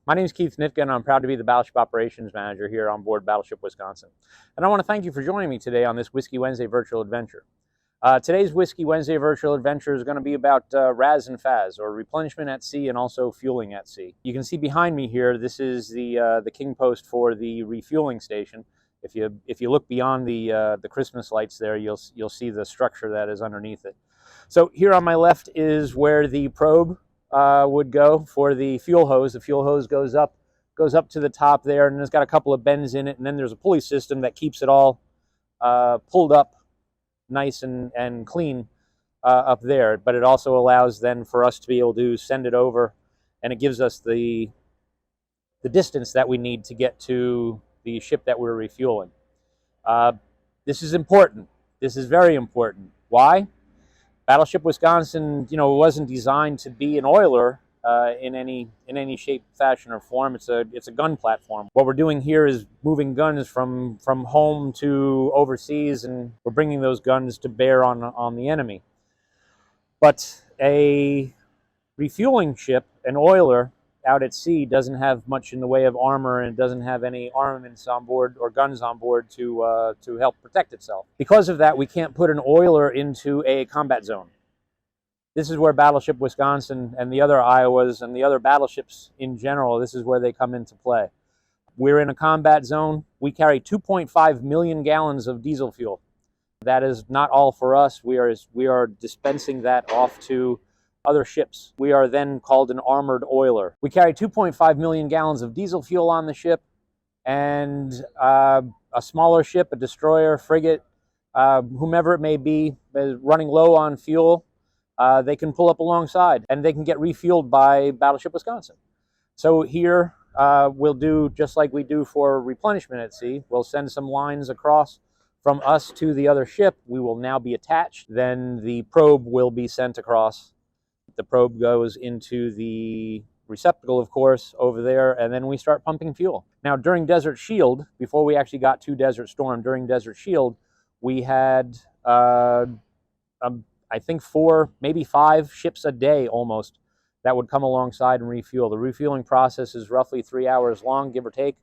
My name is Keith Nitka, and I'm proud to be the Battleship Operations Manager here on board Battleship Wisconsin. And I want to thank you for joining me today on this Whiskey Wednesday virtual adventure. Today's Whiskey Wednesday virtual adventure is going to be about RAS and FAS, or replenishment at sea and also fueling at sea. You can see behind me here, this is the king post for the refueling station. If you look beyond the Christmas lights there, you'll see the structure that is underneath it. So here on my left is where the probe would go for the fuel hose. The fuel hose goes up to the top there, and it's got a couple of bends in it, and then there's a pulley system that keeps it all pulled up nice and clean up there. But it also allows then for us to be able to send it over, and it gives us the distance that we need to get to the ship that we're refueling. This is important. This is very important. Why? Battleship Wisconsin, wasn't designed to be an oiler in any shape, fashion, or form. It's a gun platform. What we're doing here is moving guns from home to overseas, and we're bringing those guns to bear on the enemy. But a refueling ship, an oiler out at sea, doesn't have much in the way of armor, and it doesn't have any armaments on board or guns on board to help protect itself. Because of that, we can't put an oiler into a combat zone. This is where Battleship Wisconsin and the other Iowas and the other battleships in general, this is where they come into play. We're in a combat zone. We carry 2.5 million gallons of diesel fuel. That is not all for us. We are dispensing that off to other ships. We are then called an armored oiler. We carry 2.5 million gallons of diesel fuel on the ship, and a smaller ship, a destroyer, frigate, whomever it may be, is running low on fuel. They can pull up alongside, and they can get refueled by Battleship Wisconsin. So here we'll do just like we do for replenishment at sea. We'll send some lines across from us to the other ship. We will now be attached. Then the probe will be sent across. The probe goes into the receptacle, of course, over there, and then we start pumping fuel. Now, during Desert Shield, before we actually got to Desert Storm, during Desert Shield, we had, I think 4, maybe 5 ships a day almost that would come alongside and refuel. The refueling process is roughly 3 hours long, give or take.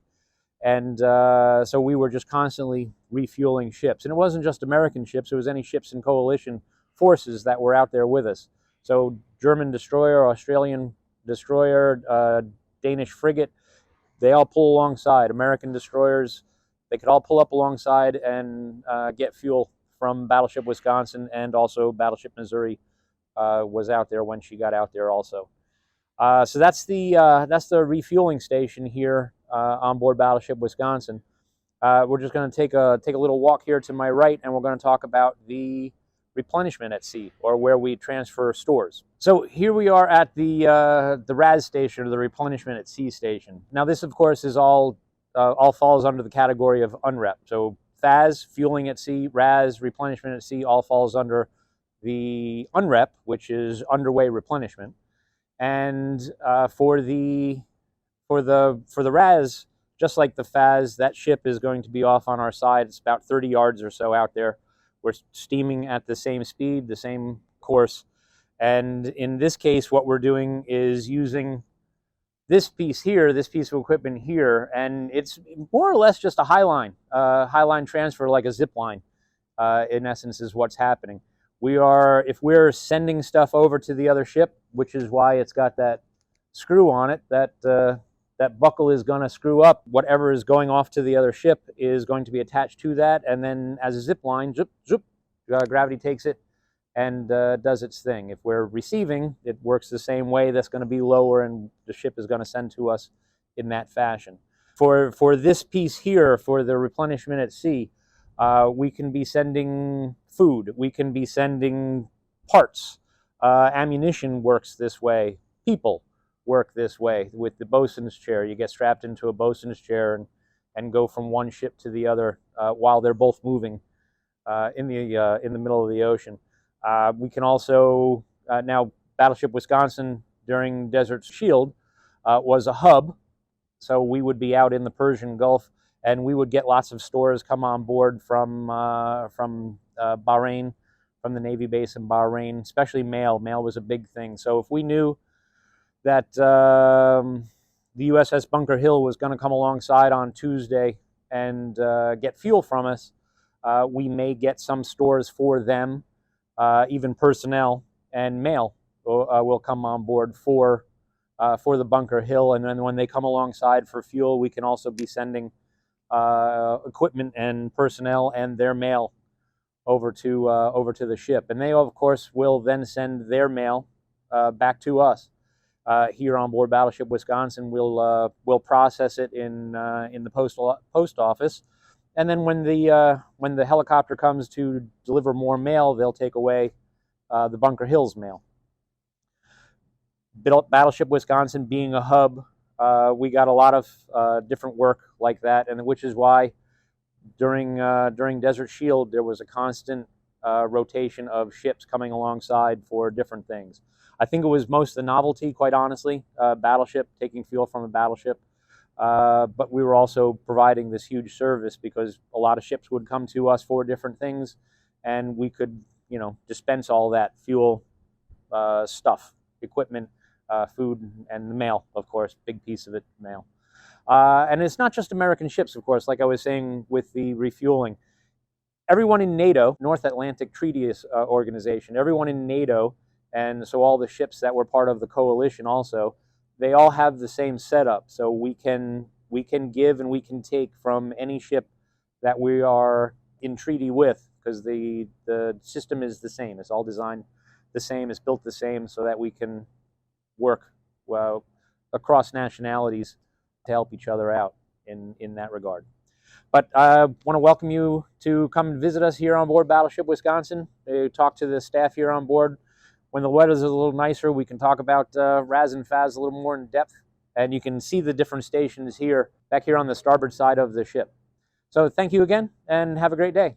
And so we were just constantly refueling ships. And it wasn't just American ships, it was any ships in coalition forces that were out there with us. So German destroyer, Australian destroyer, Danish frigate, they all pull alongside. American destroyers, they could all pull up alongside and get fuel from Battleship Wisconsin, and also Battleship Missouri was out there when she got out there also. So that's the refueling station here on board Battleship Wisconsin. We're just going to take a little walk here to my right, and we're going to talk about the replenishment at sea, or where we transfer stores. So here we are at the RAS station, or the replenishment at sea station. Now this, of course, is all falls under the category of UNREP. So FAS, fueling at sea, RAS, replenishment at sea, all falls under the UNREP, which is underway replenishment. And for the RAS, just like the FAS, that ship is going to be off on our side. It's about 30 yards or so out there. We're steaming at the same speed, the same course. And in this case, what we're doing is using this piece here, this piece of equipment here, and it's more or less just a highline transfer, like a zip line, in essence, is what's happening. If we're sending stuff over to the other ship, which is why it's got that screw on it, that buckle is going to screw up. Whatever is going off to the other ship is going to be attached to that, and then as a zip line, zip, zip, gravity takes it and does its thing. If we're receiving, it works the same way. That's going to be lower, and the ship is going to send to us in that fashion. For this piece here, for the replenishment at sea, we can be sending food. We can be sending parts. Ammunition works this way. People work this way. With the bosun's chair, you get strapped into a bosun's chair and go from one ship to the other while they're both moving in the middle of the ocean. We can also now, Battleship Wisconsin during Desert Shield was a hub, so we would be out in the Persian Gulf, and we would get lots of stores come on board from Bahrain, from the Navy base in Bahrain, especially mail. Mail was a big thing. So if we knew that the USS Bunker Hill was going to come alongside on Tuesday and get fuel from us, we may get some stores for them, even personnel, and mail will come on board for the Bunker Hill. And then when they come alongside for fuel, we can also be sending equipment and personnel and their mail over to the ship. And they, of course, will then send their mail back to us here on board Battleship Wisconsin. We'll process it in the post office. And then when the helicopter comes to deliver more mail, they'll take away the Bunker Hill's mail. Battleship Wisconsin being a hub, we got a lot of different work like that, and which is why during Desert Shield there was a constant rotation of ships coming alongside for different things. I think it was most the novelty, quite honestly, battleship, taking fuel from a battleship. But we were also providing this huge service because a lot of ships would come to us for different things, and we could, dispense all that fuel, stuff, equipment, food, and the mail, of course, big piece of it, mail. And it's not just American ships, of course, like I was saying with the refueling. Everyone in NATO, North Atlantic Treaty Organization, everyone in NATO, and so all the ships that were part of the coalition also, they all have the same setup. So we can give and we can take from any ship that we are in treaty with, because the system is the same. It's all designed the same. It's built the same, so that we can work across nationalities to help each other out in that regard. But I want to welcome you to come and visit us here on board Battleship Wisconsin. Talk to the staff here on board. When the weather's a little nicer, we can talk about RAS and FAS a little more in depth, and you can see the different stations here, back here on the starboard side of the ship. So thank you again, and have a great day.